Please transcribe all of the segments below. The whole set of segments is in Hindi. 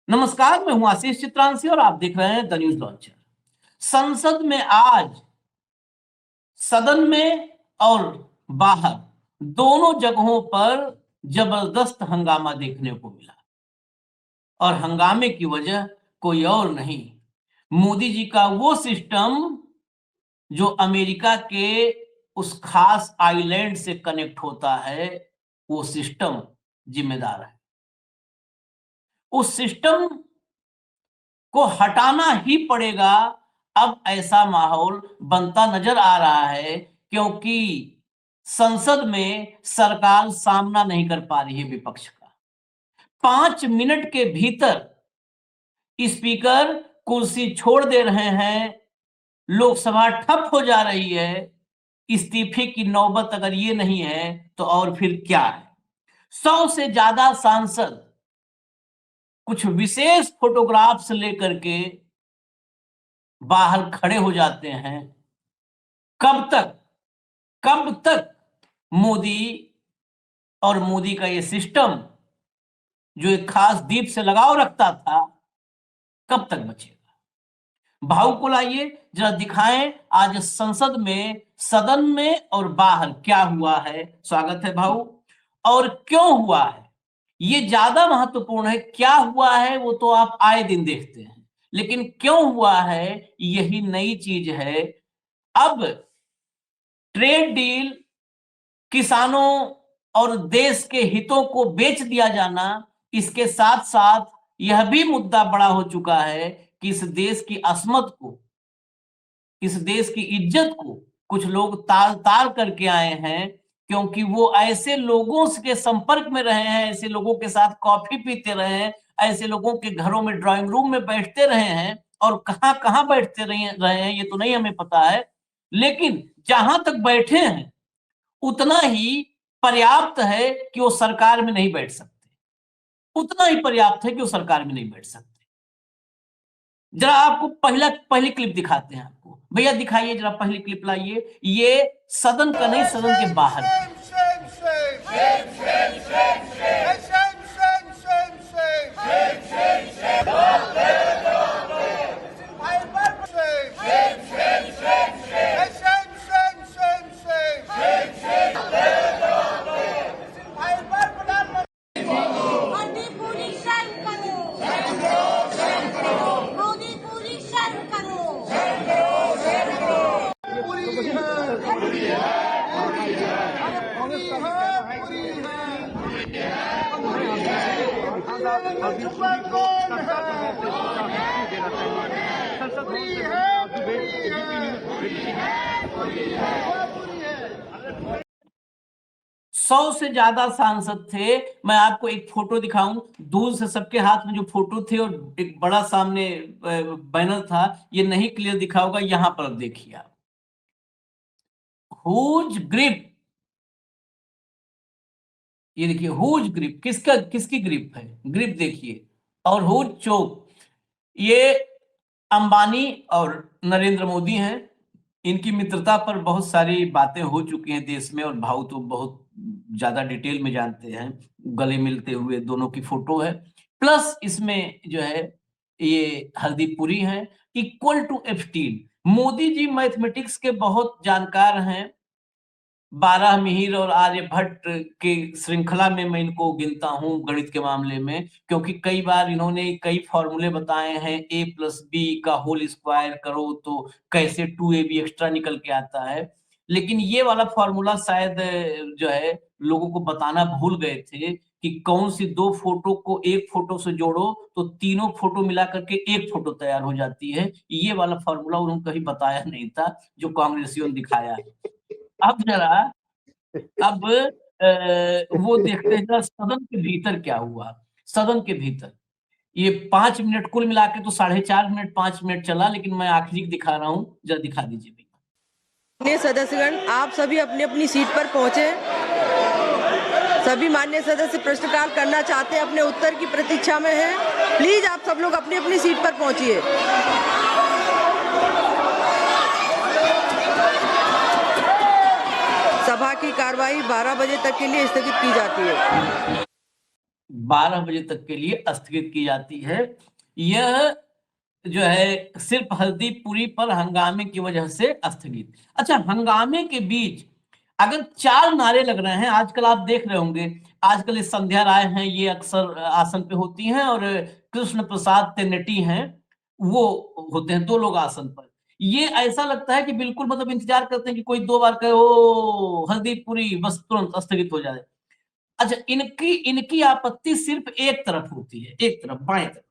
नमस्कार, मैं हूं आशीष चित्रांशी और आप देख रहे हैं द न्यूज लॉन्चर। संसद में आज सदन में और बाहर दोनों जगहों पर जबरदस्त हंगामा देखने को मिला और हंगामे की वजह कोई और नहीं, मोदी जी का वो सिस्टम जो अमेरिका के उस खास आइलैंड से कनेक्ट होता है, वो सिस्टम जिम्मेदार है। उस सिस्टम को हटाना ही पड़ेगा। अब ऐसा माहौल बनता नजर आ रहा है क्योंकि संसद में सरकार सामना नहीं कर पा रही है विपक्ष का। 5 मिनट के भीतर स्पीकर कुर्सी छोड़ दे रहे हैं, लोकसभा ठप हो जा रही है। इस्तीफे की नौबत अगर ये नहीं है तो और फिर क्या है। 100 से ज्यादा सांसद कुछ विशेष फोटोग्राफ्स लेकर के बाहर खड़े हो जाते हैं। कब तक मोदी और मोदी का ये सिस्टम जो एक खास द्वीप से लगाव रखता था, कब तक बचेगा। भाव को लाइए जरा दिखाएं आज संसद में, सदन में और बाहर क्या हुआ है। स्वागत है भाऊ। और क्यों हुआ है ये ज्यादा महत्वपूर्ण है। क्या हुआ है वो तो आप आए दिन देखते हैं, लेकिन क्यों हुआ है यही नई चीज है। अब ट्रेड डील, किसानों और देश के हितों को बेच दिया जाना, इसके साथ साथ यह भी मुद्दा बड़ा हो चुका है कि इस देश की अस्मत को, इस देश की इज्जत को कुछ लोग ताल ताल करके आए हैं क्योंकि वो ऐसे लोगों के संपर्क में रहे हैं, ऐसे लोगों के साथ कॉफी पीते रहे हैं, ऐसे लोगों के घरों में ड्राइंग रूम में बैठते रहे हैं और कहां कहां बैठते रहे हैं ये तो नहीं हमें पता है, लेकिन जहां तक बैठे हैं उतना ही पर्याप्त है कि वो सरकार में नहीं बैठ सकते। उतना ही पर्याप्त है कि वो सरकार में नहीं बैठ सकते। जरा आपको पहली क्लिप दिखाते हैं। आपको भैया दिखाइए, जरा पहली क्लिप लाइए। ये सदन का नहीं, सदन के बाहर सौ से ज्यादा सांसद थे। मैं आपको एक फोटो दिखाऊं, दूर से सबके हाथ में जो फोटो थे और एक बड़ा सामने बैनर था, ये नहीं क्लियर दिखा होगा, यहां पर देखिए आप। हुज ग्रिप, ये देखिए हुज ग्रिप, किसकी ग्रिप है, ग्रिप देखिए। और हुज चोक, ये अंबानी और नरेंद्र मोदी हैं। इनकी मित्रता पर बहुत सारी बातें हो चुकी हैं देश में, और भाव तो बहुत ज्यादा डिटेल में जानते हैं। गले मिलते हुए दोनों की फोटो है, प्लस इसमें जो है ये हरदीप पुरी है। Equal to fifteen, Modi ji mathematics के बहुत जानकार हैं। 12 मिहिर और आर्यभट्ट के श्रृंखला में मैं इनको गिनता हूं गणित के मामले में, क्योंकि कई बार इन्होंने कई फॉर्मूले बताए हैं। a+b का होल स्क्वायर करो तो कैसे 2ab एक्स्ट्रा निकल के आता है। लेकिन ये वाला फॉर्मूला शायद जो है लोगों को बताना भूल गए थे कि कौन सी दो फोटो को एक फोटो से जोड़ो तो तीनों फोटो मिला करके एक फोटो तैयार हो जाती है। ये वाला फॉर्मूला उन्होंने कहीं बताया नहीं था जो कांग्रेसियों ने दिखाया है। अब जरा वो देखते हैं सदन के भीतर क्या हुआ। सदन के भीतर ये 5 मिनट कुल मिला के तो 4.5 मिनट 5 मिनट चला, लेकिन मैं आखिरी दिखा रहा हूँ, जरा दिखा दीजिए भैया। सदस्यगण, आप सभी अपनी अपनी सीट पर पहुंचे। सभी माननीय सदस्य प्रश्नकाल करना चाहते हैं, अपने उत्तर की प्रतीक्षा में हैं। प्लीज आप सब लोग अपनी अपनी सीट पर पहुंचिए। सभा की कार्रवाई 12 बजे तक के लिए स्थगित की जाती है। 12 बजे तक के लिए स्थगित की जाती है। यह जो है सिर्फ हल्दी पूरी पर हंगामे की वजह से स्थगित। अच्छा, हंगामे के बीच अगर 4 नारे लग रहे हैं, आजकल आप देख रहे होंगे, आजकल ये संध्या राय हैं, ये अक्सर आसन पे होती हैं, और कृष्ण प्रसाद तेनेटी हैं, वो होते हैं 2 लोग आसन पर। ये ऐसा लगता है कि बिल्कुल मतलब इंतजार करते हैं कि कोई 2 बार कहे ओ हल्दी पूरी, बस तुरंत स्थगित हो जाए। अच्छा, इनकी इनकी आपत्ति सिर्फ एक तरफ होती है, एक तरफ, बाएं तरफ।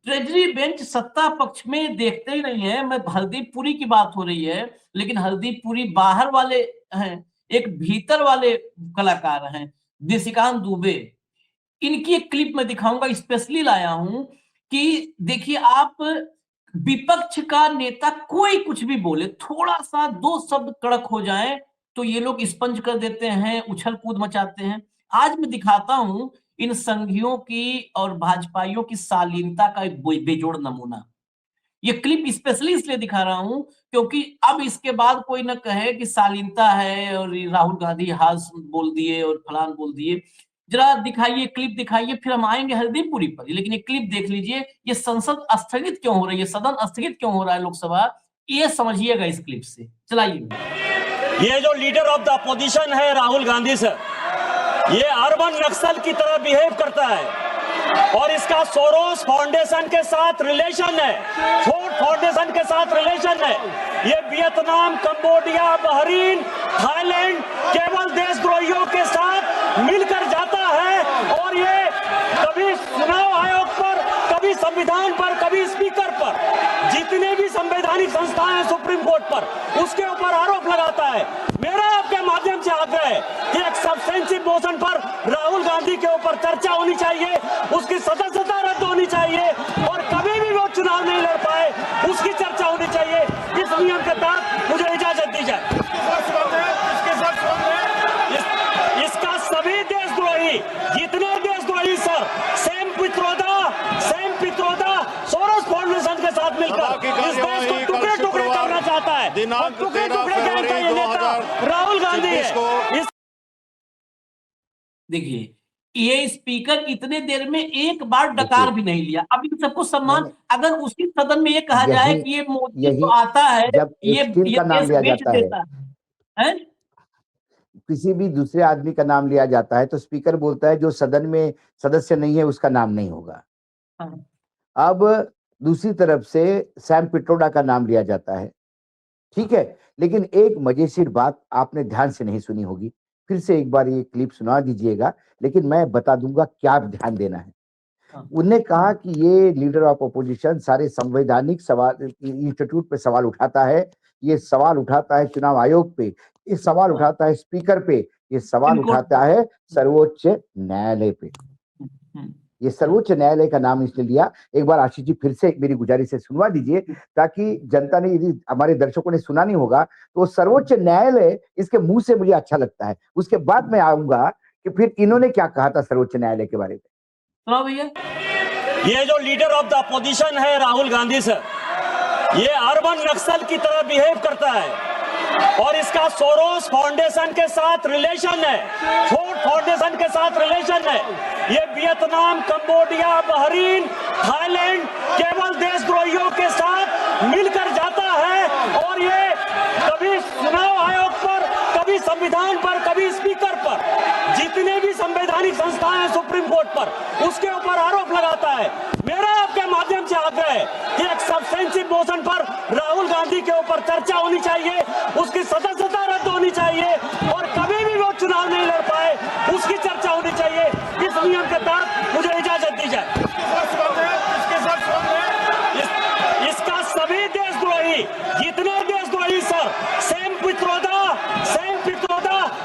ट्रेजरी बेंच सत्ता पक्ष में देखते ही नहीं है। मैं हरदीप पुरी की बात हो रही है, लेकिन हरदीप पुरी बाहर वाले हैं, एक भीतर वाले कलाकार हैं, देसिकांत दुबे। इनकी एक क्लिप मैं दिखाऊंगा, स्पेशली लाया हूं कि देखिए आप, विपक्ष का नेता कोई कुछ भी बोले, थोड़ा सा 2 शब्द कड़क हो जाए तो ये लोग स्पंज कर देते हैं, उछल कूद मचाते हैं। आज मैं दिखाता हूं इन संघियों की और भाजपाइयों की शालीनता का एक बेजोड़ नमूना। ये क्लिप स्पेशली इसलिए दिखा रहा हूं क्योंकि अब इसके बाद कोई न कहे कि शालीनता है और ये राहुल गांधी हास बोल दिए और फलान बोल दिए। जरा दिखाइए, क्लिप दिखाइए, फिर हम आएंगे हरदीपपुरी पर। लेकिन ये क्लिप देख लीजिए, ये संसद स्थगित क्यों हो रही है, सदन स्थगित क्यों हो रहा है लोकसभा, ये समझिएगा इस क्लिप से। चलाइए। ये जो लीडर ऑफ द अपोजिशन है राहुल गांधी सर, ये अर्बन नक्सल की तरह बिहेव करता है और इसका सोरोस फाउंडेशन के साथ रिलेशन है, फोर्ड फाउंडेशन के साथ रिलेशन है। ये वियतनाम, कंबोडिया, बहरीन, थाईलैंड केवल देशद्रोहियों के साथ मिलकर जाता है और ये कभी चुनाव आयोग पर, कभी संविधान पर, कभी स्पीकर पर, जितने भी संवैधानिक संस्थाएं हैं सुप्रीम कोर्ट पर, उसके ऊपर आरोप लगाता है। मेरा आपके माध्यम से आग्रह है कि एक सब्सटेंसिव मोशन पर राहुल गांधी के ऊपर चर्चा होनी चाहिए, उसकी सदस्यता रद्द होनी चाहिए और कभी भी वो चुनाव नहीं लड़ पाए उसकी चर्चा होनी चाहिए। इस नियम के तहत मुझे इजाजत दी जाए। इसका सभी देशद्रोही, जितने देशद्रोही sir, same Pitroda Soros foundation के साथ मिलकर इस देश को टुकड़े टुकड़े करना चाहता है। टुकड़े टुकड़े करने का ये नेता राहुल गांधी है। देखिए, ये स्पीकर इतने देर में एक बार डकार भी नहीं लिया। अब इन सबको सम्मान, अगर उसी सदन में ये कहा जाए कि ये मोदी जो आता है जब ये का नाम देश लिया बेच जाता है, देता है? किसी भी दूसरे आदमी का नाम लिया जाता है तो स्पीकर बोलता है जो सदन में सदस्य नहीं है उसका नाम नहीं होगा। हाँ। अब दूसरी तरफ से सैम पिट्रोडा का नाम लिया जाता है, ठीक है, लेकिन एक मजेशीर बात आपने ध्यान से नहीं सुनी होगी, फिर से एक बार ये क्लिप सुना दीजिएगा, लेकिन मैं बता दूंगा क्या ध्यान देना है। उन्होंने कहा कि ये लीडर ऑफ अपोजिशन सारे संवैधानिक सवाल इंस्टीट्यूट पे सवाल उठाता है, ये सवाल उठाता है चुनाव आयोग पे, ये सवाल उठाता है स्पीकर पे, ये सवाल उठाता है सर्वोच्च न्यायालय पे। ये सर्वोच्च न्यायालय का नाम इसने लिया। एक बार आशीष जी फिर से मेरी गुजारिश से सुनवा दीजिए ताकि जनता ने, यदि हमारे दर्शकों ने सुना नहीं होगा तो सर्वोच्च न्यायालय इसके मुंह से मुझे अच्छा लगता है। उसके बाद मैं आऊंगा कि फिर इन्होंने क्या कहा था सर्वोच्च न्यायालय के बारे में। सुनाओ भैया। ये जो लीडर ऑफ द अपोजिशन है राहुल गांधी सर, ये अर्बन नक्सल की तरह बिहेव करता है और इसका सोरोस फाउंडेशन के साथ रिलेशन है, फोर्ड फाउंडेशन के साथ रिलेशन है। ये वियतनाम, कंबोडिया, बहरीन, थाईलैंड केवल देशद्रोहियों के साथ मिलकर जाता है और ये कभी चुनाव आयोग पर, कभी संविधान पर, कभी स्पीकर पर, जितने भी संवैधानिक संस्थाएं हैं सुप्रीम कोर्ट पर, उसके ऊपर आरोप लगाता है। मेरा आपके माध्यम से आग्रह है कि एक सब्सटेंसिव मोशन पर राहुल गांधी के ऊपर चर्चा होनी चाहिए, उसकी सदस्यता रद्द होनी चाहिए और कभी भी वो चुनाव नहीं लड़ पाए उसकी चर्चा होनी चाहिए। इस नियम के तहत मुझे इजाजत दी जाए। इसका सभी देशद्रोही, जितने देशद्रोही sir, same Pitroda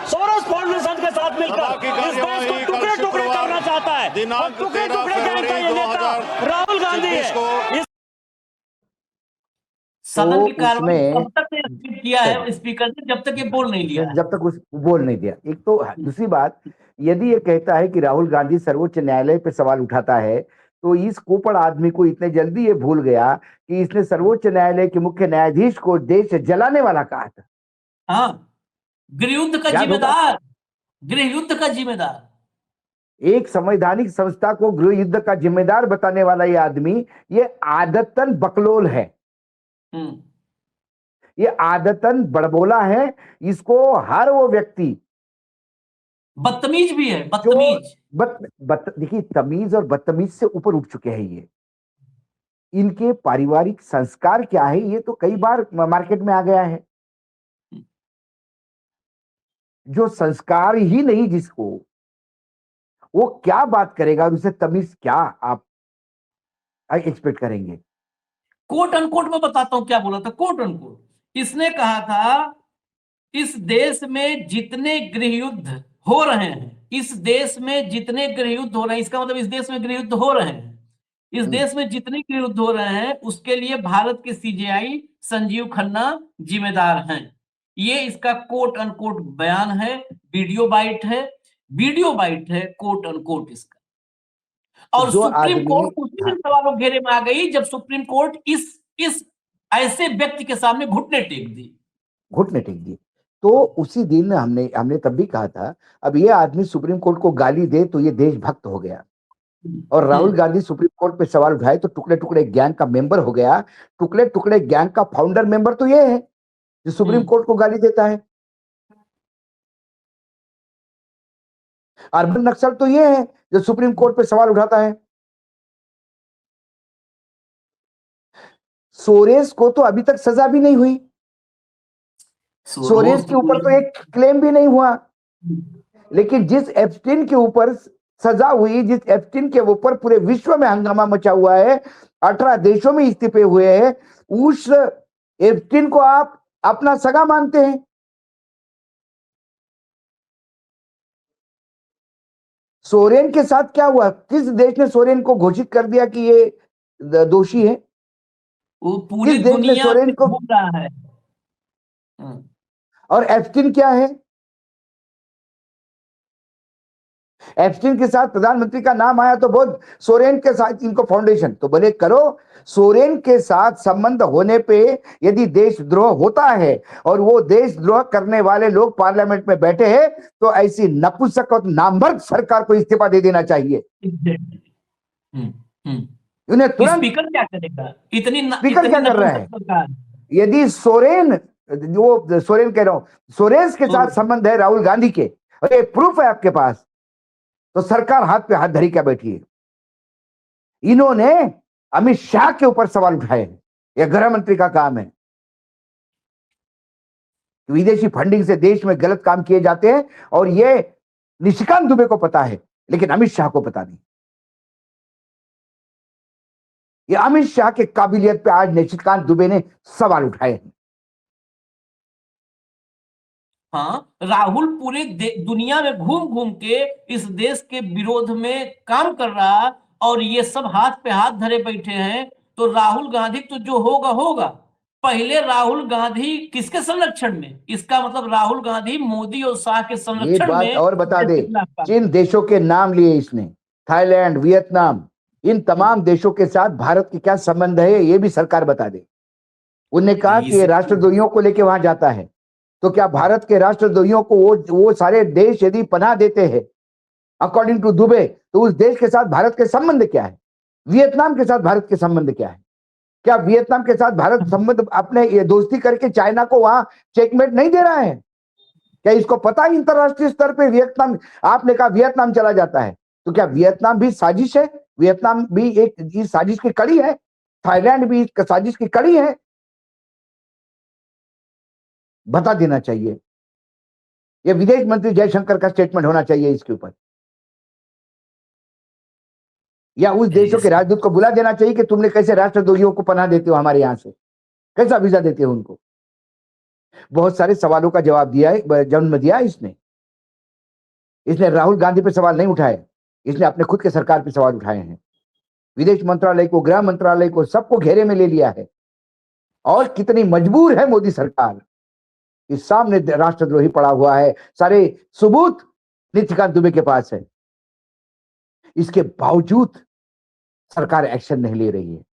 Soros foundation के साथ मिलकर इस देश को टुकड़े टुकड़े करना चाहता है। टुकड़े टुकड़े करने का ये नेता राहुल गांधी है। सदन की कार्रवाई कब तक किया है स्पीकर ने, जब तक ये बोल नहीं लिया, जब तक उस बोल नहीं दिया। एक तो दूसरी बात, यदि ये कहता है कि राहुल गांधी सर्वोच्च न्यायालय पे सवाल उठाता है तो इस कोपड़ आदमी को इतने जल्दी ये भूल गया कि इसने सर्वोच्च न्यायालय के मुख्य न्यायाधीश को देश जलाने वाला कहा था। हाँ, गृह युद्ध का जिम्मेदार, एक संवैधानिक संस्था को गृह युद्ध का जिम्मेदार बताने वाला ये आदमी, ये आदतन बकलोल है, ये आदतन बड़बोला है। इसको हर वो व्यक्ति बदतमीज भी है, जो बदतमीज। देखिए, तमीज और बदतमीज से ऊपर उठ चुके हैं ये। इनके पारिवारिक संस्कार क्या है, ये तो कई बार मार्केट में आ गया है। जो संस्कार ही नहीं जिसको, वो क्या बात करेगा और उसे तमीज क्या आप एक्सपेक्ट करेंगे? कोट अनकोट में बताता हूं क्या बोला था, कोट अनकोट। इसने कहा था इस देश में जितने गृह युद्ध हो रहे हैं, इस देश में जितने गृह युद्ध हो रहे हैं, इसका मतलब इस देश में गृह युद्ध हो रहे हैं, इस देश में जितने गृह युद्ध हो रहे हैं उसके लिए भारत के सीजेआई संजीव खन्ना जिम्मेदार हैं। ये इसका कोट अनकोट बयान है, वीडियो बाइट है कोट अनकोट इसका। और जो सुप्रीम कोर्ट आदमी, उसी दिन सवालों घेरे में आ गई जब सुप्रीम कोर्ट इस ऐसे व्यक्ति के सामने घुटने टेक दी। तो उसी दिन हमने तब भी कहा था, अब ये आदमी सुप्रीम कोर्ट को गाली दे तो ये देशभक्त हो गया, और राहुल गांधी सुप्रीम कोर्ट पे सवाल उठाए तो टुकड़े टुकड़े गैंग का मेंबर हो गया। टुकड़े टुकड़े गैंग का फाउंडर मेंबर तो ये है जो सुप्रीम कोर्ट को गाली देता है। अर्बन नक्सल तो ये है जो सुप्रीम कोर्ट पे सवाल उठाता है। सोरेस को तो अभी तक सजा भी नहीं हुई, सोरेस के ऊपर तो एक क्लेम भी नहीं हुआ, लेकिन जिस एप्स्टीन के ऊपर सजा हुई, जिस एप्स्टीन के ऊपर पूरे विश्व में हंगामा मचा हुआ है, 18 देशों में इस्तीफे हुए हैं, उस एप्स्टीन को आप अपना सगा मानते हैं। सोरेन के साथ क्या हुआ? किस देश ने सोरेन को घोषित कर दिया कि ये दोषी है? वो पूरी किस देश ने दुनिया सोरेन को? घूम रहा है। और एप्स्टीन क्या है? एप्स्टीन के साथ प्रधानमंत्री का नाम आया तो बहुत, सोरेन के साथ इनको फाउंडेशन तो भले करो, सोरेन के साथ संबंध होने पे यदि देशद्रोह होता है और वो देशद्रोह करने वाले लोग पार्लियामेंट में बैठे हैं तो ऐसी नपुंसक और नामर्द सरकार को इस्तीफा दे देना चाहिए। उन्हें तुरंत। स्पीकर क्या करेगा? स्पीकर क्या कर रहा है? यदि सोरेन, वो सोरेन कह रहा हूं, सोरेस के साथ संबंध है राहुल गांधी के और ये प्रूफ है आपके पास, तो सरकार हाथ पे हाथ धरी क्या बैठी है? इन्होंने अमित शाह के ऊपर सवाल उठाए हैं, यह गृह मंत्री का काम है। विदेशी फंडिंग से देश में गलत काम किए जाते हैं और ये निशिकांत दुबे को पता है, लेकिन अमित शाह को पता नहीं। ये अमित शाह के काबिलियत पे आज निशिकांत दुबे ने सवाल उठाए हैं। हाँ, राहुल पूरे दुनिया में घूम घूम के इस देश के विरोध में काम कर रहा और ये सब हाथ पे हाथ धरे बैठे हैं। तो राहुल गांधी तो जो होगा होगा। पहले राहुल गांधी किसके संरक्षण में? इसका मतलब राहुल गांधी मोदी और शाह के संरक्षण में। और बता दे, जिन देशों के नाम लिए इसने, थाईलैंड, वियतनाम, इन तमाम देशों के साथ भारत के क्या संबंध है ये भी सरकार बता दे। उन्होंने कहा कि ये राष्ट्रद्रोहियों को लेके वहां जाता है, तो क्या भारत के राष्ट्रद्रोहियों को वो सारे देश यदि पनाह देते हैं अकॉर्डिंग टू दुबे, तो उस देश के साथ भारत के संबंध क्या है? वियतनाम के साथ भारत के संबंध क्या है? क्या वियतनाम के साथ भारत संबंध अपने ये दोस्ती करके चाइना को वहां चेकमेट नहीं दे रहा है? क्या इसको पता है इंटरराष्ट्रीय स्तर पे वियतनाम, आपने कहा वियतनाम चला जाता है, तो क्या वियतनाम भी साजिश है? वियतनाम भी एक इस साजिश की कड़ी है, थाईलैंड भी इस साजिश की कड़ी है। बता देना चाहिए, यह विदेश मंत्री जयशंकर का स्टेटमेंट होना चाहिए इसके ऊपर, या उस देशों के राजदूत को बुला देना चाहिए कि तुमने कैसे राष्ट्रद्रोहियों को पनाह देते हो, हमारे यहां से कैसा वीजा देते हो उनको। बहुत सारे सवालों का जवाब दिया है, जन्म दिया इसने राहुल गांधी पे सवाल नहीं उठाए, इसने अपने खुद के सरकार पे सवाल उठाए हैं। विदेश मंत्रालय को, गृह मंत्रालय को, सबको घेरे में ले लिया है। और कितनी मजबूर है मोदी सरकार, इस सामने राष्ट्रद्रोही पड़ा हुआ है, सारे सबूत निशिकांत दुबे के पास है, इसके बावजूद सरकार एक्शन नहीं ले रही है।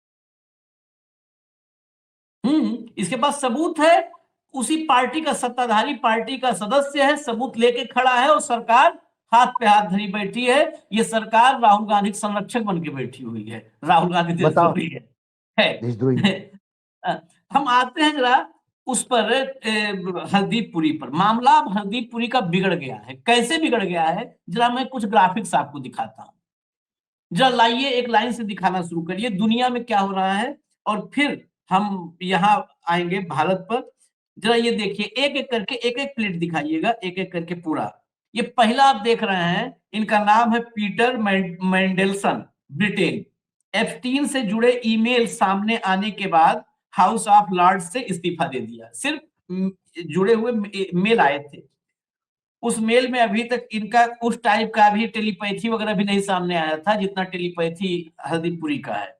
इसके पास सबूत है, उसी पार्टी का, सत्ताधारी पार्टी का सदस्य है, सबूत लेके खड़ा है और सरकार हाथ पे हाथ धरी बैठी है। ये सरकार राहुल गांधी के संरक्षक बन के बैठी हुई है। राहुल गांधी देशद्रोही है। देशद्रोही। हम आते हैं जरा उस पर हरदीपपुरी पर। मामला अब हरदीपपुरी का बिगड़ गया है। कैसे बिगड़ गया है, जरा मैं कुछ ग्राफिक्स आपको दिखाता हूं। जरा लाइए, एक लाइन से दिखाना शुरू करिए दुनिया में क्या हो रहा है, और फिर हम यहाँ आएंगे भारत पर। जरा ये देखिए, एक एक करके एक एक प्लेट दिखाइएगा, एक एक करके पूरा। ये पहला आप देख रहे हैं, इनका नाम है पीटर मेंडेलसन, ब्रिटेन। एफ-3 से जुड़े ईमेल सामने आने के बाद हाउस ऑफ लॉर्ड्स से इस्तीफा दे दिया। सिर्फ जुड़े हुए मेल आए थे, उस मेल में अभी तक इनका उस टाइप का भी टेलीपैथी वगैरह भी नहीं सामने आया था जितना टेलीपैथी हरदीपपुरी का है।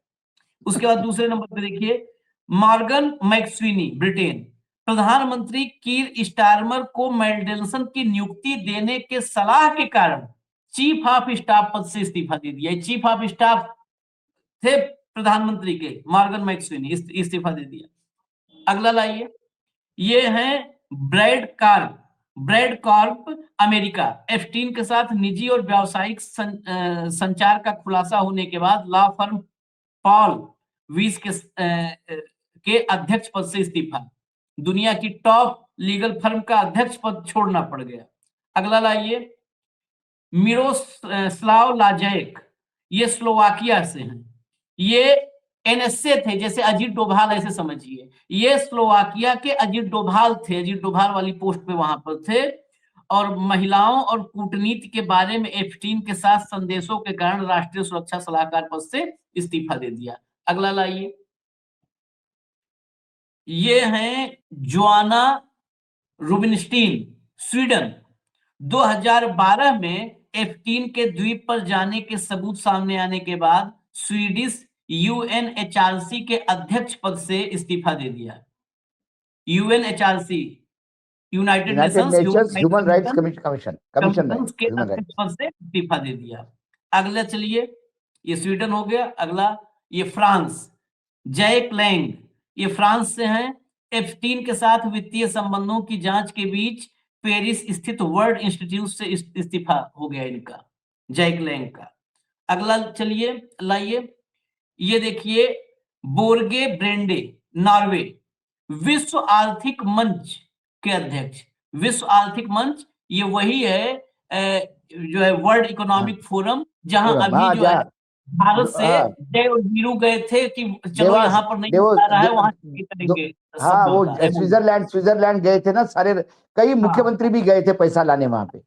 उसके बाद दूसरे नंबर पे देखिए, मॉर्गन मैक्सविनी, ब्रिटेन। प्रधानमंत्री कीर स्टारमर को मेंडेलसन की नियुक्ति देने के सलाह के कारण चीफ ऑफ स्टाफ पद से इस्तीफा दे दिया। चीफ ऑफ स्टाफ थे प्रधानमंत्री के, मॉर्गन मैक्सविनी, इस्तीफा दे दिया। अगला लाइए, ये है ब्रैड कॉर्प, अमेरिका। एफ-3 के साथ निजी और व्यावसायिक संचार का खुलासा होने के बाद लॉ फर्म पॉल वीस के अध्यक्ष पद से इस्तीफा। दुनिया की टॉप लीगल फर्म का अध्यक्ष पद छोड़ना पड़ गया। अगला लाइए, मिरोस्लाव लाजेक, ये स्लोवाकिया से हैं। ये एनएसए थे, जैसे अजीत डोभाल ऐसे समझिए। ये स्लोवाकिया के अजीत डोभाल थे, अजीत डोभाल वाली पोस्ट पे वहां पर थे, और महिलाओं और कूटनीति के बारे में एफ-3 के साथ संदेशों के कारण राष्ट्रीय सुरक्षा सलाहकार पद से इस्तीफा दे दिया। अगला लाइए, ये हैं जोआना रुबिनस्टीन, स्वीडन। 2012 में एफ-3 के द्वीप पर जाने के सबूत सामने आने के बाद स्वीडिश यूएनएचआरसी के अध्यक्ष पद से इस्तीफा दे दिया। UNHRC, United Nations human rights commission के अध्यक्ष पद से इस्तीफा दे दिया। अगला चलिए, ये स्वीडन हो गया। अगला ये फ्रांस, जैक लैंग, ये फ्रांस से हैं। एफ-3 के साथ वित्तीय संबंधों की जांच के बीच पेरिस स्थित वर्ल्ड इंस्टीट्यूट से इस्तीफा हो गया इनका, जैक लैंग का। अगला चलिए लाइए, ये देखिए बोर्गे ब्रेंडे, नॉर्वे। विश्व आर्थिक मंच के अध्यक्ष। विश्व आर्थिक मंच ये वही है जो है वर्ल्ड इकोनॉमिक फोरम, जहां अभी जो है भारत से जय और वीरू गए थे कि चलो यहाँ पर नहीं हो रहा है, वहां करेंगे। हाँ, वो स्विट्जरलैंड गए थे ना, सारे कई मुख्यमंत्री भी गए थे पैसा लाने वहां पे।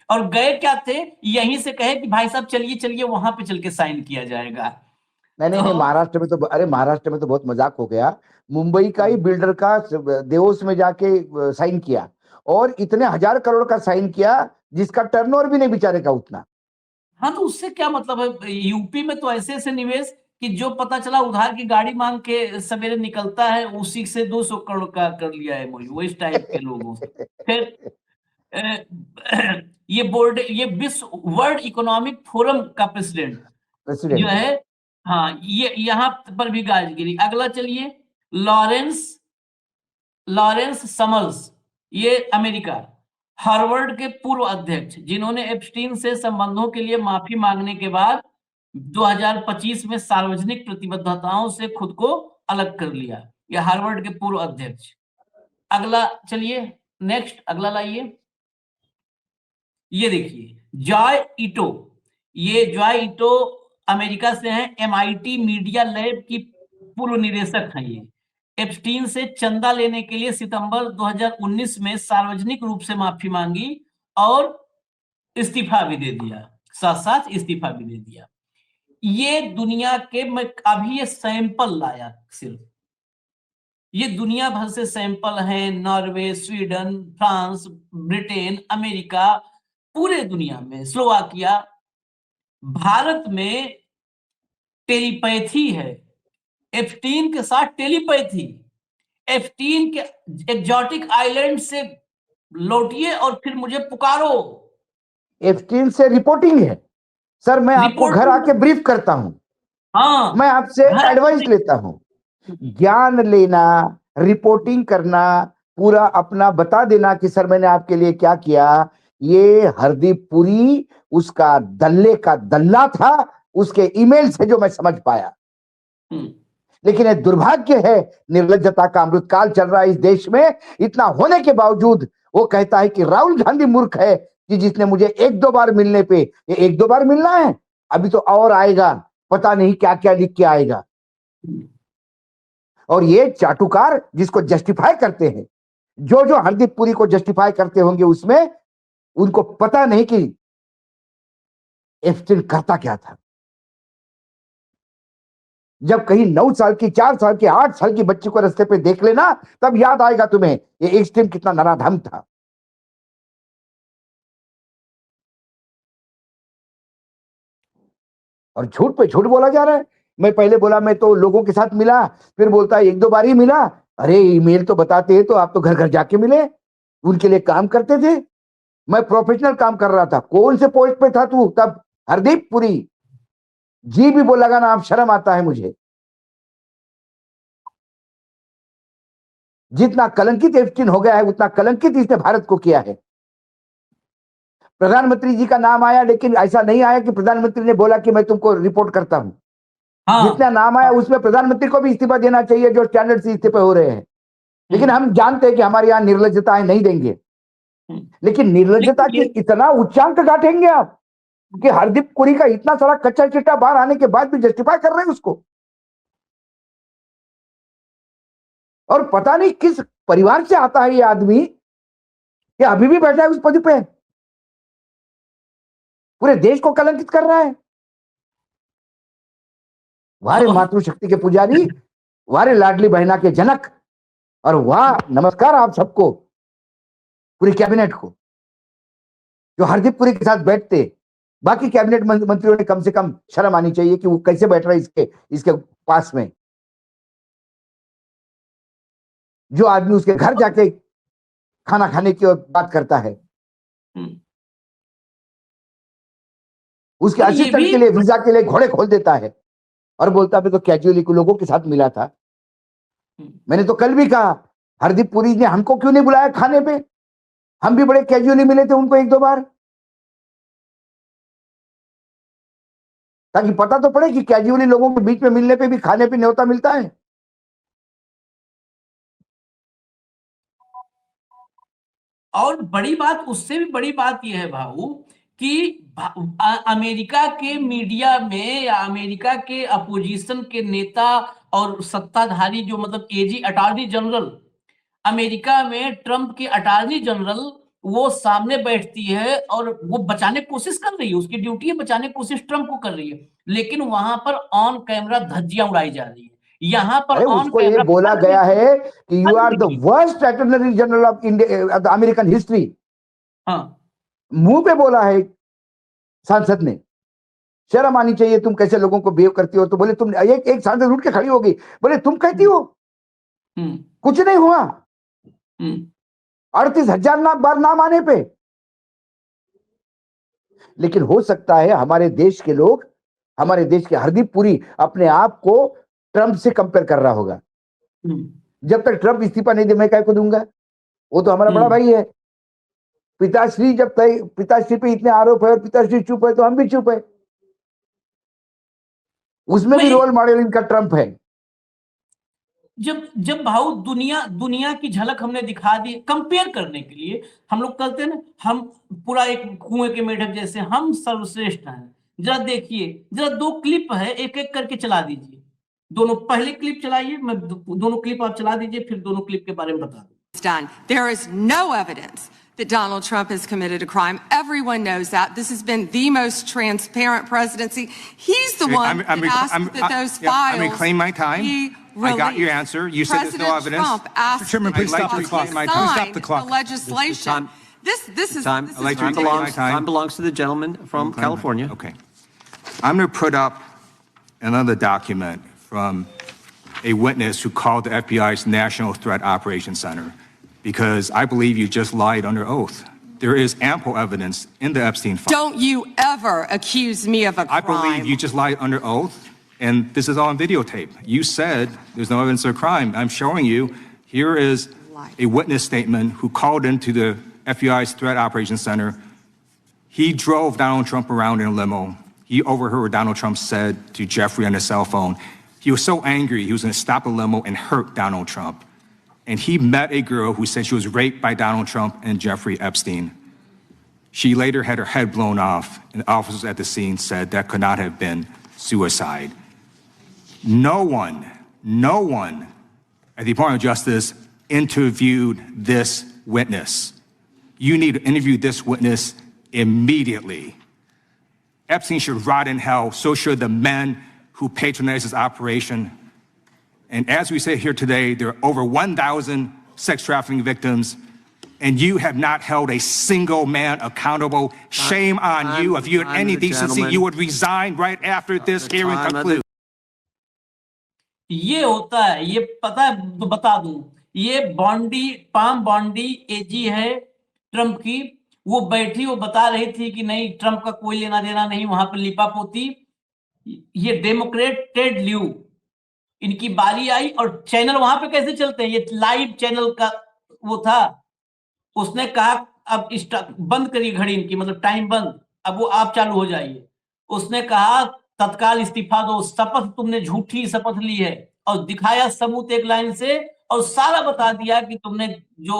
और गए क्या थे, यहीं से कहे कि भाई साहब चलिए चलिए वहां पे चल के साइन किया जाएगा। नहीं, महाराष्ट्र में तो, अरे महाराष्ट्र में तो बहुत मजाक हो गया। मुंबई का ही बिल्डर का देवोस में जाके साइन किया, और इतने 1000 करोड़ का साइन किया जिसका टर्नओवर भी नहीं बेचारे का उतना। हाँ, तो उससे क्या मतलब है। यूपी में तो ऐसे ऐसे निवेश कि जो पता चला उधार की गाड़ी मांग के सवेरे निकलता है, उसी से 200 करोड़ का कर लिया है मोही, वो इस टाइप के लोगों से। फिर ये विश्व वर्ल्ड इकोनॉमिक फोरम का प्रेसिडेंट जो है, हाँ, ये यहाँ पर भी गाज गिरी। अगला चलिए, लॉरेंस समर्स, ये अमेरिका। हार्वर्ड के पूर्व अध्यक्ष, जिन्होंने एप्स्टीन से संबंधों के लिए माफी मांगने के बाद 2025 में सार्वजनिक प्रतिबद्धताओं से खुद को अलग कर लिया। ये हार्वर्ड के पूर्व अध्यक्ष। अगला चलिए, नेक्स्ट अगला लाइए, ये देखिए जॉय ईटो। ये जॉय ईटो अमेरिका से हैं, MIT मीडिया लैब की पूर्व निदेशक हैं। ये एप्स्टीन से चंदा लेने के लिए सितंबर 2019 में सार्वजनिक रूप से माफी मांगी और इस्तीफा भी दे दिया, साथ साथ इस्तीफा भी दे दिया। ये दुनिया के, मैं अभी ये सैंपल लाया, सिर्फ ये दुनिया भर से सैंपल हैं। Norway, Sweden, France, Britain, America, पूरे दुनिया में, स्लोवाकिया। भारत में टेलीपैथी है, एफ-3 के साथ टेलीपैथी। एफ-3 के एक्सोटिक आइलैंड से लौटिए और फिर मुझे पुकारो। एफ-3 से रिपोर्टिंग है सर, मैं आपको घर आके ब्रीफ करता हूं। हाँ, मैं आपसे एडवाइस लेता हूं, ज्ञान लेना, रिपोर्टिंग करना, पूरा अपना बता देना कि सर मैंने आपके लिए क्या किया, ये हरदीप पुरी उसका दल्ले का दल्ला था, उसके ईमेल से जो मैं समझ पाया। लेकिन ये दुर्भाग्य है, निर्लज्जता का अमृतकाल चल रहा है इस देश में। इतना होने के बावजूद वो कहता है कि राहुल गांधी मूर्ख है कि जिसने मुझे एक दो बार मिलने पे, ये एक दो बार मिलना है, अभी तो और आएगा, पता नहीं क्या क्या लिख के आएगा। और ये चाटुकार जिसको जस्टिफाई करते हैं, जो जो हरदीप पुरी को जस्टिफाई करते होंगे, उसमें उनको पता नहीं कि एप्स्टीन करता क्या था। जब कहीं 9 साल की, 4 साल की, 8 साल की बच्ची को रास्ते पे देख लेना, तब याद आएगा तुम्हें ये एप्स्टीन कितना नराधम था। और झूठ पे झूठ बोला जा रहा है। मैं पहले बोला मैं तो लोगों के साथ मिला, फिर बोलता है एक दो बार ही मिला। अरे ईमेल तो बताते हैं, तो आप तो घर घर जाके मिले, उनके लिए काम करते थे। मैं प्रोफेशनल काम कर रहा था। कौन से पोस्ट पे था तू तब? हरदीप पुरी। जी भी बोला ना, आप, शर्म आता है मुझे। जितना कलंकित एप्स्टीन हो गया है, उतना कलंकित इसने भारत को किया है। प्रधानमंत्री जी का नाम आया, लेकिन ऐसा नहीं आया कि प्रधानमंत्री ने बोला कि मैं तुमको रिपोर्ट करता हूं। जितना नाम आया उसमें प्रधानमंत्री को भी इस्तीफा देना चाहिए, जो स्टैंडर्ड से इस्तीफे हो रहे हैं। लेकिन हम जानते हैं कि हमारे यहां निर्लज्जता है, नहीं देंगे। लेकिन निर्लज्जता की इतना उच्चांक गांठेंगे आप कि हरदीप पुरी का इतना सारा कच्चा चिट्टा बाहर आने के बाद भी जस्टिफाई कर रहे हैं उसको। और पता नहीं किस परिवार से आता है ये आदमी, ये अभी भी बैठा है उस पद पे, पूरे देश को कलंकित कर रहा है। वारे मातृशक्ति के पुजारी, वारे लाडली बहना के जनक, और वाह नमस्कार आप सबको, पूरी कैबिनेट को, जो हरदीप पुरी के साथ बैठते। बाकी कैबिनेट मंत्रियों ने कम से कम शर्म आनी चाहिए कि वो कैसे बैठ रहा है इसके पास में। जो आदमी उसके घर जाके खाना खाने की और बात करता है, उसके असिस्टेंट के लिए, वीजा के लिए घोड़े खोल देता है और बोलता है तो कैजुअली लोगों के साथ मिला था। मैंने तो कल भी कहा, हरदीप पुरी ने हमको क्यों नहीं बुलाया खाने पे? हम भी बड़े कैजुअली मिले थे उनको एक दो बार, ताकि पता तो पड़े कि कैजुअली लोगों के बीच में मिलने पे भी खाने पे न्योता मिलता है। और बड़ी बात, उससे भी बड़ी बात यह है भाऊ कि अमेरिका के मीडिया में या अमेरिका के अपोजिशन के नेता और सत्ताधारी, जो मतलब एजी अटॉर्नी जनरल, अमेरिका में ट्रंप की अटॉर्नी जनरल, वो सामने बैठती है और वो बचाने की कोशिश कर रही है, उसकी ड्यूटी है बचाने की कोशिश ट्रंप को कर रही है, लेकिन वहां पर ऑन कैमरा धज्जियां उड़ाई जा रही है। यहाँ पर उसको ये बोला गया है कि you are the worst attorney general of India, American history. मुंह पे बोला है सांसद ने। शर्म आनी चाहिए, तुम कैसे लोगों को बिहेव करती हो। तो बोले तुम, एक सांसद उठ के खड़ी होगी, बोले तुम कहती हो कुछ नहीं हुआ 38,000 बार नाम आने पे। लेकिन हो सकता है हमारे देश के लोग, हमारे देश के हरदीप पुरी अपने आप को ट्रंप से कंपेयर कर रहा होगा। जब तक ट्रंप इस्तीफा नहीं दे, मैं क्या को दूंगा? वो तो हमारा बड़ा भाई है। पिताश्री जब तक, पिताश्री पे इतने आरोप है और पिताश्री चुप है, तो हम भी चुप है। उसमें भी रोल मॉडल इनका ट्रंप है। जब भाऊ दुनिया की झलक हमने दिखा दी कंपेयर करने के लिए, हम लोग कहते हैं ना, हम पूरा एक कुएं के मेढक जैसे हम सर्वश्रेष्ठ हैं। जरा देखिए, जरा 2 क्लिप है, एक एक करके चला दीजिए। दोनों पहले क्लिप चलाइए, मैं दोनों क्लिप आप चला दीजिए, फिर दोनों क्लिप के बारे में बता दूं। There is no evidence that Donald Trump has committed a crime. Everyone knows that. This has been the most transparent presidency. He's the one that asked that those files. I'm reclaiming my time. I got your answer. You said there's no evidence. Trump asked Chairman, please stop the clock. Stop the clock. the legislation. This is Time. this is Time belongs to the gentleman from California. Okay. I'm going to put up another document from a witness who called the FBI's National Threat Operations Center, because I believe you just lied under oath. There is ample evidence in the Epstein file. Don't you ever accuse me of a crime. I believe you just lied under oath, and this is all on videotape. You said there's no evidence of a crime. I'm showing you, here is a witness statement who called into the FBI's Threat Operations Center. He drove Donald Trump around in a limo. He overheard what Donald Trump said to Jeffrey on his cell phone. He was so angry, he was going to stop the limo and hurt Donald Trump. And he met a girl who said she was raped by Donald Trump and Jeffrey Epstein. She later had her head blown off, and officers at the scene said that could not have been suicide. No one at the Department of Justice interviewed this witness. You need to interview this witness immediately. Epstein should rot in hell, so should the men who patronized this operation. And as we say here today, there are over 1,000 sex trafficking victims, and you have not held a single man accountable. Shame on you. If you had any decency, you would resign right after this hearing concludes. ये होता है, ये पता है, तो बता दूं, ये पाम बॉन्डी एजी है ट्रंप की। वो बैठी, वो बता रही थी कि नहीं, ट्रंप का कोई लेना देना नहीं, वहां पर लिपापोती। ये डेमोक्रेट टेड ल्यू, इनकी बारी आई, और चैनल वहां पे कैसे चलते हैं, ये लाइव चैनल का वो था। उसने कहा अब बंद करिए घड़ी इनकी, मतलब टाइम बंद, अब वो आप चालू हो जाइए। उसने कहा तत्काल इस्तीफा दो, शपथ तुमने झूठी शपथ ली है, और दिखाया सबूत एक लाइन से, और सारा बता दिया कि तुमने जो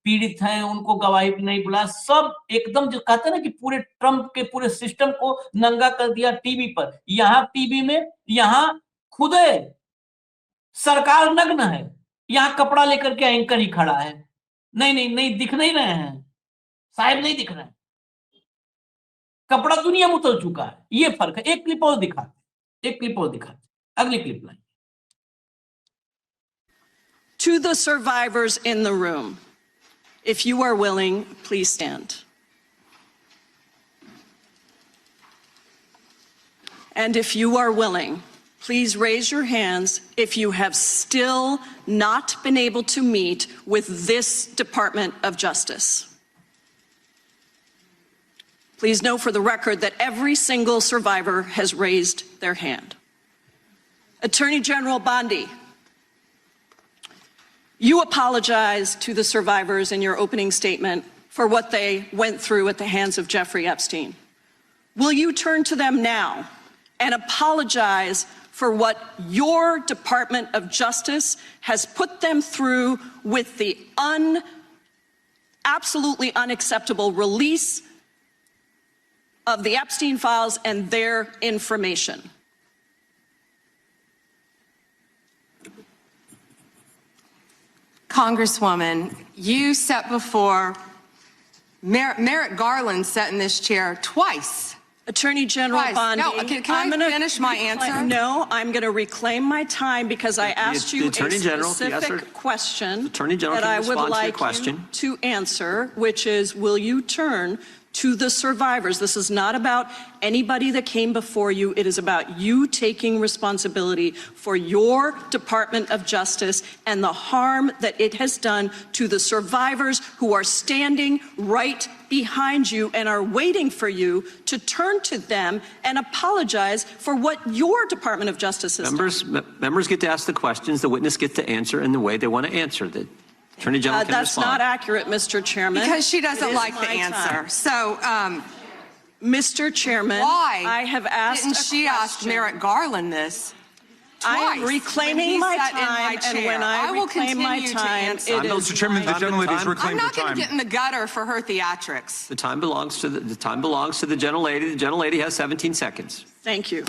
पीड़ित हैं उनको गवाही पे नहीं बुलाया। सब एकदम, जो कहते हैं ना कि पूरे ट्रंप के पूरे सिस्टम को नंगा कर दिया टीवी पर। यहाँ टीवी में, यहाँ खुद सरकार नग्न है, यहाँ कपड़ा लेकर के एंकर ही खड़ा है। नहीं दिख नहीं रहे हैं साहब, नहीं दिख रहे हैं, कपड़ा दुनिया में उतर चुका है। ये फर्क है। एक क्लिप और दिखाते, अगली clip line. To the survivors in the room, if you are willing, please stand. And if you are willing, please raise your hands if you have still not been able to meet with this Department of Justice. Please know for the record that every single survivor has raised their hand. Attorney General Bondi, you apologized to the survivors in your opening statement for what they went through at the hands of Jeffrey Epstein. Will you turn to them now and apologize for what your Department of Justice has put them through with the absolutely unacceptable release of the Epstein files and their information? Congresswoman, you sat before Merrick Garland sat in this chair twice. Attorney General Twice. Bondi. No, can I finish my answer? No, I'm going to reclaim my time because I asked you a specific question that I would like you to answer, which is, will you turn to the survivors? This is not about anybody that came before you. It is about you taking responsibility for your Department of Justice and the harm that it has done to the survivors who are standing right behind you and are waiting for you to turn to them and apologize for what your Department of Justice has done. Members get to ask the questions, the witness gets to answer in the way they want to answer. The Attorney General can that's respond. not accurate, Mr. Chairman. Because she doesn't like the my answer. time. So, Mr. Chairman, why I have asked didn't a she ask question. Merrick Garland this I twice am when reclaiming he my sat in time, chair? and when I will reclaim my continue to time, answer. it is Mr. Chairman, the my gentlelady's time. reclaimed I'm her not going time. to get in the gutter for her theatrics. The time belongs to the gentlelady. The gentlelady has 17 seconds. Thank you.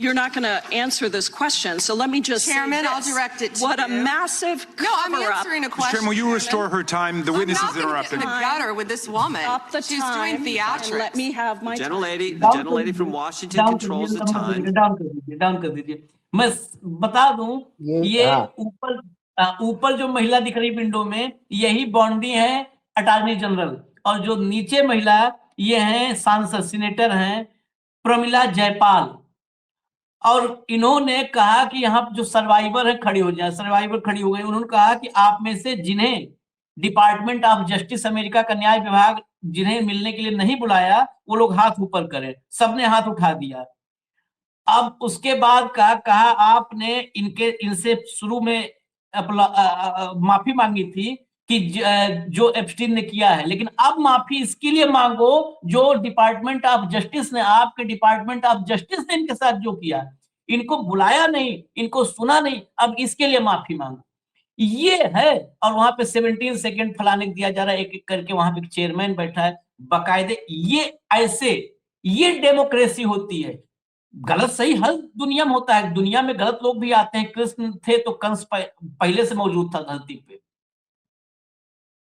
You're not going to answer this question, so let me just Chairman, say I'll this. direct it to What a you. massive No, I'm cover-up. answering a Mr. question. Chairman, will you restore her time? The witness I'm is not going to get in interrupted. the gutter with this woman. Stop the She's time doing theatrics. and let me have my time. The Down gentlelady from Washington controls the time. Down कर दीजिए। मैं बता दूं, ये ऊपर जो महिला दिख रही विंडो में, यही बॉन्डी है अटॉर्नी जनरल, और जो नीचे महिला ये हैं सांसद सीनेटर हैं प्रमिला जयपाल। और इन्होंने कहा कि यहाँ जो सर्वाइवर है खड़ी हो जाए। सर्वाइवर खड़ी हो गई। उन्होंने कहा कि आप में से जिन्हें डिपार्टमेंट ऑफ जस्टिस अमेरिका का न्याय विभाग जिन्हें मिलने के लिए नहीं बुलाया, वो लोग हाथ ऊपर करें। सबने हाथ उठा दिया। अब उसके बाद कहा आपने इनसे शुरू में माफी मांगी थी कि जो एप्स्टीन ने किया है, लेकिन अब माफी इसके लिए मांगो जो डिपार्टमेंट ऑफ जस्टिस ने, आपके डिपार्टमेंट ऑफ जस्टिस ने इनके साथ जो किया, इनको बुलाया नहीं, इनको सुना नहीं, अब इसके लिए माफी मांगो। ये है। और वहां पे 17 सेकंड फलाने दिया जा रहा है, एक एक करके वहां पे चेयरमैन बैठा है बाकायदे। ये ऐसे, ये डेमोक्रेसी होती है। गलत सही हर दुनिया में होता है, दुनिया में गलत लोग भी आते हैं। कृष्ण थे तो कंस पहले से मौजूद था धरती पे,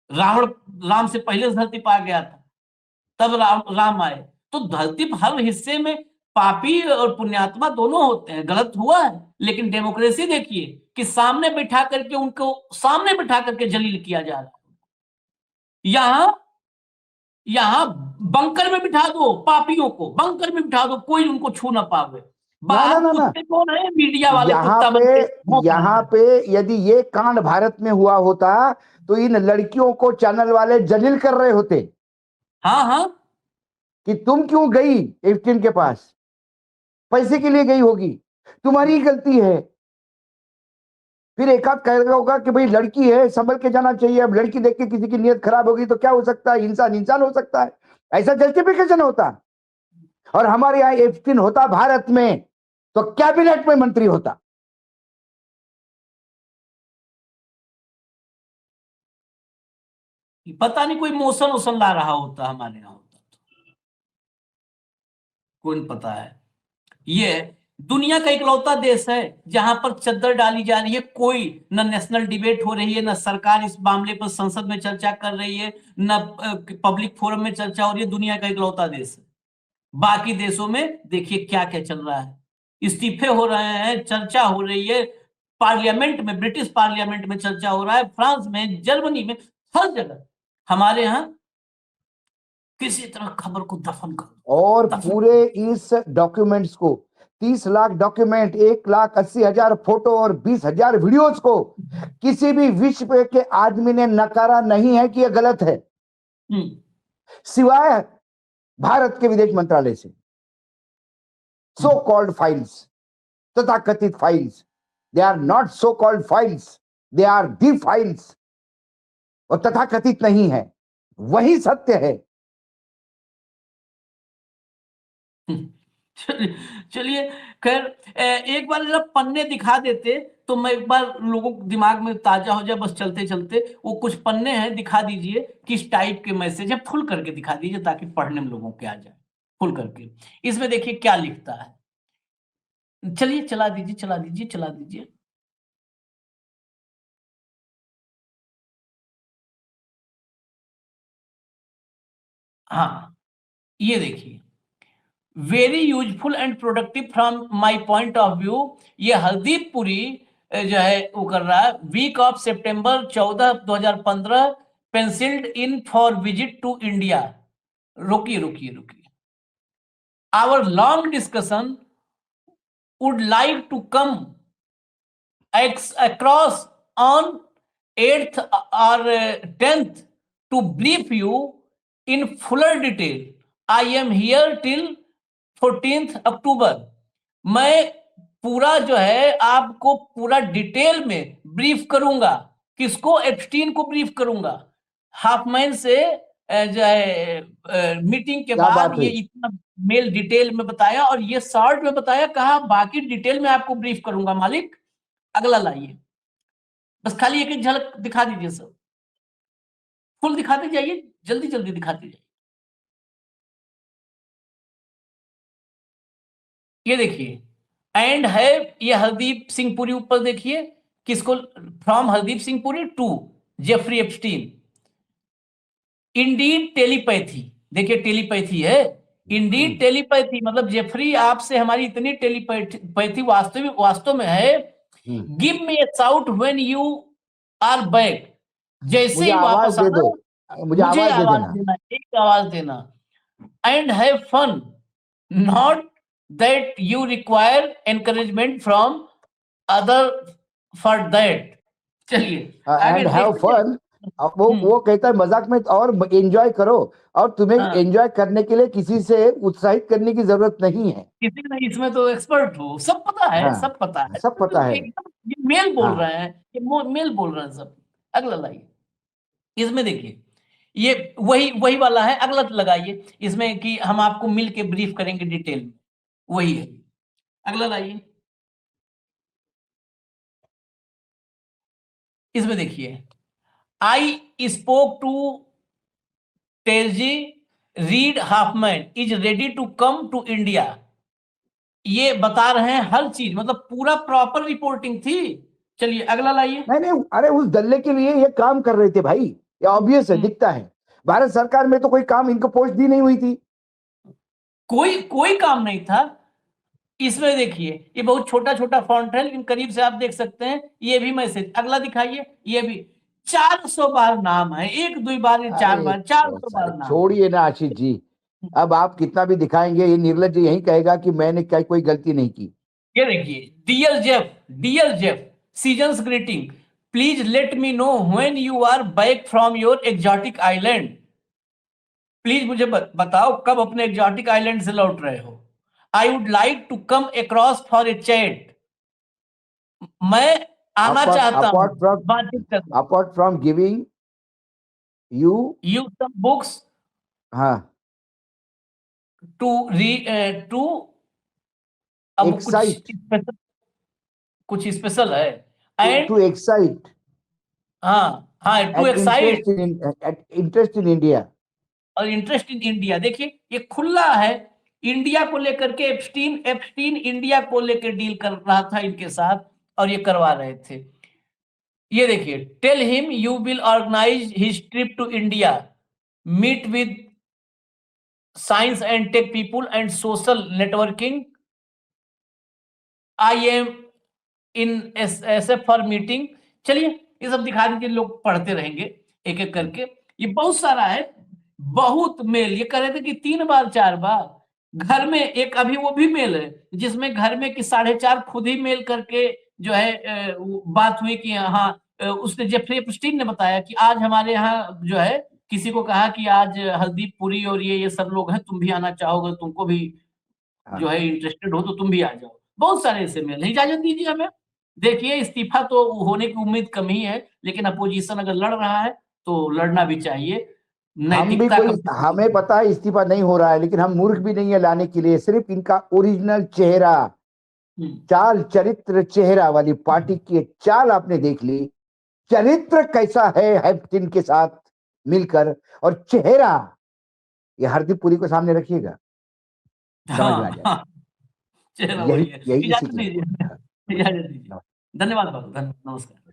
रावण राम से पहले धरती पर आ गया था, तब राम आए। तो धरती पर हर हिस्से में पापी और पुण्यात्मा दोनों होते हैं, गलत हुआ है। लेकिन डेमोक्रेसी देखिए कि सामने बिठा करके, उनको सामने बिठा करके जलील किया जा रहा है। यहां बंकर में बिठा दो पापियों को, बंकर में बिठा दो, कोई उनको छू ना पावे। बाहर कौन है? मीडिया वाले। यहाँ पे यदि ये कांड भारत में हुआ होता तो इन लड़कियों को चैनल वाले जलील कर रहे होते। हाँ, कि तुम क्यों गई एप्स्टीन के पास, पैसे के लिए गई होगी, तुम्हारी गलती है। फिर एक आध कहेगा होगा कि भाई लड़की है, संभल के जाना चाहिए। अब लड़की देख के किसी की नीयत खराब होगी तो क्या हो सकता है, इंसान हो सकता है। ऐसा जस्टिफिकेशन होता। और हमारे यहाँ एप्स्टीन होता भारत में तो कैबिनेट में मंत्री होता। पता नहीं कोई मोशन वोशन ला रहा होता, हमारे यहाँ होता तो कौन पता है। ये दुनिया का इकलौता देश है जहां पर चद्दर डाली जा रही है। कोई न नेशनल डिबेट हो रही है, न सरकार इस मामले पर संसद में चर्चा कर रही है, न पब्लिक फोरम में चर्चा हो रही है। दुनिया का इकलौता देश है। बाकी देशों में देखिए क्या क्या चल रहा है, इस्तीफे हो रहे हैं, चर्चा हो रही है पार्लियामेंट में, ब्रिटिश पार्लियामेंट में चर्चा हो रहा है, फ्रांस में, जर्मनी में, हर जगह। हमारे यहाँ किसी तरह खबर को दफन कर। और पूरे इस डॉक्यूमेंट्स को, 30 लाख डॉक्यूमेंट, 1,80,000 फोटो और 20,000 वीडियोस को किसी भी विश्व के आदमी ने नकारा नहीं है कि यह गलत है, सिवाय भारत के विदेश मंत्रालय से। सो कॉल्ड फाइल्स, तथाकथित files, they are not so called files, they are the files. और तथाकथित नहीं है, वही सत्य है। चलिए खैर, एक बार जरा पन्ने दिखा देते तो मैं एक बार लोगों के दिमाग में ताजा हो जाए। बस चलते चलते वो कुछ पन्ने हैं, दिखा दीजिए किस टाइप के मैसेज है, फुल करके दिखा दीजिए ताकि पढ़ने में लोगों के आ जाए फुल करके। इसमें देखिए क्या लिखता है। चलिए चला दीजिए, चला दीजिए, चला दीजिए। हाँ, ये देखिए, very useful and productive from my point of view. ये हरदीप पुरी जो है वो कर रहा है। Week of September 14, 2015 pencilled in for visit to India. रुकिए रुकिए रुकिए। Our long discussion would like to come across on 8th or 10th to brief you in fuller detail. I am here till 14th October. मैं पूरा जो है आपको पूरा डिटेल में ब्रीफ करूंगा। किसको? एप्स्टीन को ब्रीफ करूंगा। हाफमैन से जो है मीटिंग के बाद ये इतना मेल डिटेल में बताया और ये शॉर्ट में बताया, कहा बाकी डिटेल में आपको ब्रीफ करूंगा मालिक। अगला लाइए, बस खाली एक झलक दिखा दीजिए सर, फुल दिखाते जाइए, जल्दी जल्दी दिखाते जाइए। ये देखिए एंड है, ये हरदीप सिंह पुरी ऊपर देखिए, किसको? From Hardeep Singh Puri to Jeffrey Epstein. Indeed telepathy, देखिए टेलीपैथी है। इंडीड टेलीपैथी मतलब जेफरी आपसे हमारी इतनी टेलीपैथी वास्तव में है। Give me a shout when you are back. जैसे ही वापस आना मुझे आवाज देना, एक आवाज देना। And have fun, not that you require encouragement from other for that. चलिए एंड हैव फन, वो कहता है मजाक में, और एंजॉय करो। और तुम्हें एंजॉय करने के लिए किसी से उत्साहित करने की जरूरत नहीं है। किसी नहीं, इसमें तो एक्सपर्ट हो, सब पता है। सब पता है, सब पता है। ये मेल बोल रहे हैं, ये मेल बोल रहे हैं सब। अगला लाइए। इसमें देखिए ये वही वाला है, अगला लगाइए इसमें कि हम आपको मिल के ब्रीफ करेंगे डिटेल में, वही है। अगला लाइए, इसमें देखिए आई स्पोक टू टेलजी Reid Hoffman is ready to come to India. ये बता रहे हैं हर चीज, मतलब पूरा प्रॉपर रिपोर्टिंग थी। चलिए अगला लाइए। नहीं, अरे उस दल्ले के लिए ये काम कर रहे थे भाई, ये ऑब्वियस है, दिखता है। भारत सरकार में तो कोई काम इनको पोस्ट दी नहीं हुई थी, कोई काम नहीं था। इसमें देखिए ये बहुत छोटा छोटा फॉन्ट है, लेकिन करीब से आप देख सकते हैं। ये भी मैसेज, अगला दिखाइए, ये भी 400 बार नाम है, 1-2 बार 4 बार, 400 बार नाम। छोड़िए ना आशीष जी, अब आप कितना भी दिखाएंगे ये निर्लज्ज यही कहेगा कि मैंने क्या कोई गलती नहीं की। ये देखिए, dear Jeff season's greeting, please let me know when you are back from your exotic island. Please मुझे बताओ कब अपने एग्जॉटिक आइलैंड से लौट रहे हो। I would like to come across for a chat. मैं आना चाहता हूं बातचीत करने। Apart from giving you some books हाँ टू अब कुछ स्पेशल है and to excite to excite interest in India और इंटरेस्ट इन इंडिया। देखिए ये खुला है, इंडिया को लेकर के एप्स्टीन इंडिया को लेकर डील कर रहा था इनके साथ और ये करवा रहे थे। ये देखिए, tell him you will organise his trip to India, meet with science and tech people and social networking. I am in SF for meeting. चलिए ये सब दिखा दीजिए, लोग पढ़ते रहेंगे एक एक करके। ये बहुत सारा है, बहुत मेल। ये कह रहे थे कि 3 बार 4 बार घर में एक अभी वो भी मेल है जिसमें घर में कि 4:30 खुद ही मेल करके जो है बात हुई कि हाँ, उसने जेफरी एप्स्टीन ने बताया कि आज हमारे यहाँ जो है किसी को कहा कि आज हरदीप पुरी और ये सब लोग हैं, तुम भी आना चाहोगे, तुमको भी जो है इंटरेस्टेड हो तो तुम भी आ जाओ। बहुत सारे ऐसे मेल है। इजाजत दीजिए हमें। देखिए इस्तीफा तो होने की उम्मीद कम ही है, लेकिन अपोजिशन अगर लड़ रहा है तो लड़ना भी चाहिए। हमें पता है इस्तीफा नहीं हो रहा है, लेकिन हम मूर्ख भी नहीं है लाने के लिए। सिर्फ इनका ओरिजिनल चेहरा, चाल चरित्र चेहरा वाली पार्टी की चाल आपने देख ली। चरित्र कैसा है एप्स्टीन के साथ मिलकर, और चेहरा ये हरदीप पुरी को सामने रखिएगा, समझ में आ जाएगा। धन्यवाद। नमस्कार।